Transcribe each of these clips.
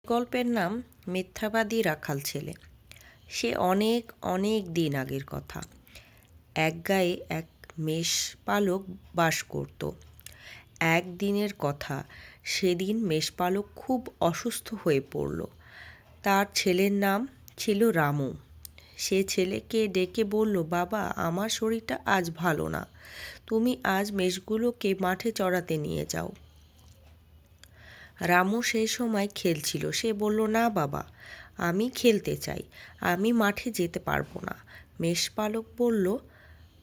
গল্পের নাম মিথ্যাবাদী রাখাল ছেলে। সে অনেক অনেক দিন আগের কথা। এক গায়ে এক মেষপালক বাস করত। একদিনের কথা, সেদিন মেষপালক খুব অসুস্থ হয়ে পড়ল। তার ছেলের নাম ছিল রামু। সে ছেলেকে ডেকে বলল, বাবা, আমার শরীরটা আজ ভালো না, তুমি আজ মেষগুলোকে মাঠে চড়াতে নিয়ে যাও। রামু সেই সময় খেলছিল। সে বলল, না বাবা, আমি খেলতে চাই, আমি মাঠে যেতে পারবো না। মেষপালক বলল,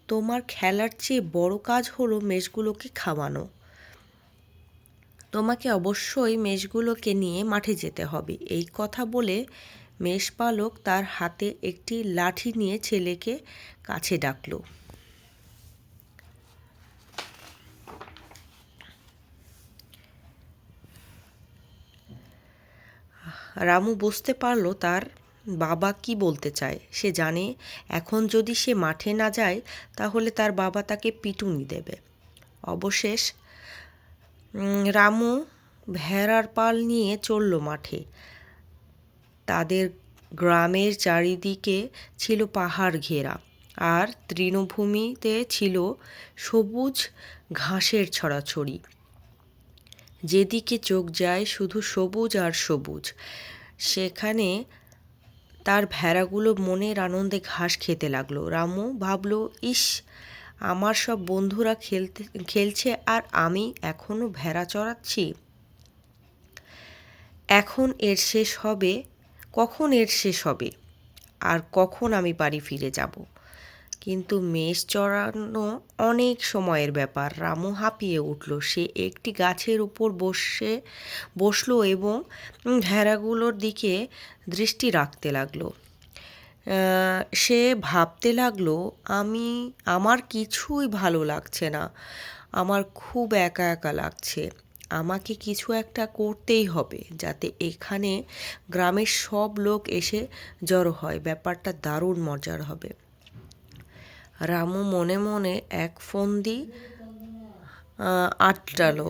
তোমার খেলার চেয়ে বড় কাজ হলো মেষগুলোকে খাওয়ানো। তোমাকে অবশ্যই মেষগুলোকে নিয়ে মাঠে যেতে হবে। এই কথা বলে মেষপালক তার হাতে একটি লাঠি নিয়ে ছেলেকে কাছে ডাকল। রামু বুঝতে পারল তার বাবা কি বলতে চায়। সে জানে এখন যদি সে মাঠে না যায় তাহলে তার বাবা তাকে পিটুনি দেবে। অবশেষ রামু ভেড়ার পাল নিয়ে চলল মাঠে। তাদের গ্রামের চারিদিকে ছিল পাহাড় ঘেরা, আর তৃণভূমিতে ছিল সবুজ ঘাসের ছড়াছড়ি। যেদিকে চোখ যায় শুধু সবুজ আর সবুজ। সেখানে তার ভেড়াগুলো মনের আনন্দে ঘাস খেতে লাগলো। রামু ভাবল, ইস, আমার সব বন্ধুরা খেলছে আর আমি এখনো ভেড়া চড়াচ্ছি। কখন এর শেষ হবে আর কখন আমি বাড়ি ফিরে যাব। কিন্তু মেষ চড়ানো অনেক সময়ের ব্যাপার। রামু হাঁপিয়ে উঠল। সে একটি গাছের উপর বসলো এবং ভেড়াগুলোর দিকে দৃষ্টি রাখতে লাগলো। সে ভাবতে লাগলো, আমার কিছুই ভালো লাগছে না, আমার খুব একা একা লাগছে। আমাকে কিছু একটা করতেই হবে যাতে এখানে গ্রামের সব লোক এসে জড়ো হয়। ব্যাপারটা দারুণ মজার হবে। রামু মনে মনে এক ফন্দি আটটালো।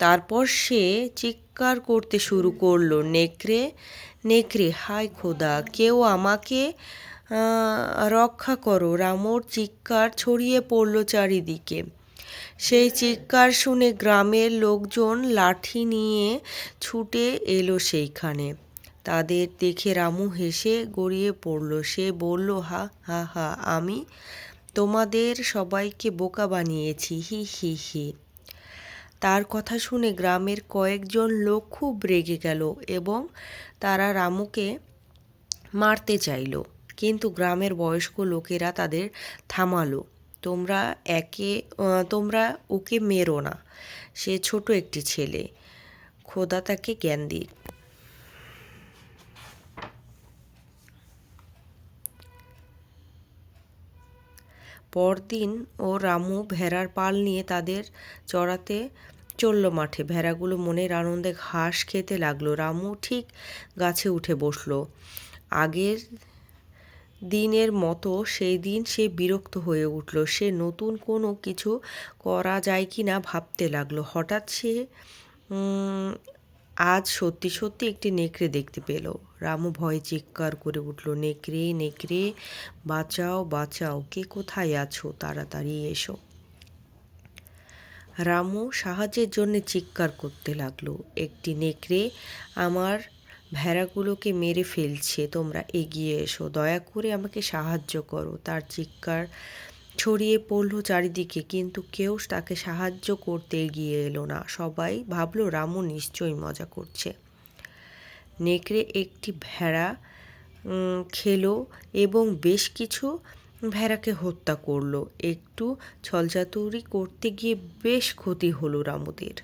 তারপর সে চিৎকার করতে শুরু করলো, নেকড়ে নেকড়ে, হায় খোদা, কেউ আমাকে রক্ষা করো। রামুর চিৎকার ছড়িয়ে পড়ল চারিদিকে। সেই চিৎকার শুনে গ্রামের লোকজন লাঠি নিয়ে ছুটে এলো সেইখানে। তাদের দেখে রামু হেসে গড়িয়ে পড়ল। সে বলল, হা হা হা, আমি তোমাদের সবাইকে বোকা বানিয়েছি, হি হি হি। তার কথা শুনে গ্রামের কয়েকজন লোক খুব রেগে গেল এবং তারা রামুকে মারতে চাইল। কিন্তু গ্রামের বয়স্ক লোকেরা তাদের থামালো। তোমরা ওকে মেরো না, সে ছোট একটি ছেলে, খোদা তাকে জ্ঞান দিক। পরদিন রামু ভেড়ার পাল নিয়ে তাদের চড়াতে চলল মাঠে। ভেড়াগুলো মনের আনন্দে ঘাস খেতে লাগলো। রামু ঠিক গাছে উঠে বসলো। আগের দিনের মতো সেই দিন সে বিরক্ত হয়ে উঠল। সে নতুন কোনো কিছু করা যায় কি না ভাবতে লাগলো। হঠাৎ সে আজ সত্যি সত্যি একটি নেকড়ে দেখতে পেল। রামু ভয়ে চিৎকার করে উঠল, নেকড়ে নেকড়ে, বাঁচাও বাঁচাও, কে কোথায় আছো, তাড়াতাড়ি এসো। রামু সাহায্যের জন্য চিৎকার করতে লাগলো, একটি নেকড়ে আমার ভেড়াগুলোকে মেরে ফেলছে, তোমরা এগিয়ে এসো, দয়া করে আমাকে সাহায্য করো। তার চিৎকার ছড়িয়ে পড়ল চারিদিকে, কিন্তু কেউ তাকে সাহায্য করতে এগিয়ে এলো না। সবাই ভাবলো রামু নিশ্চয়ই মজা করছে। নেকড়ে একটি ভেড়া খেলো এবং বেশ কিছু ভেড়াকে হত্যা করলো। একটু ছলচাতুরি করতে গিয়ে বেশ ক্ষতি হলো রামুদের।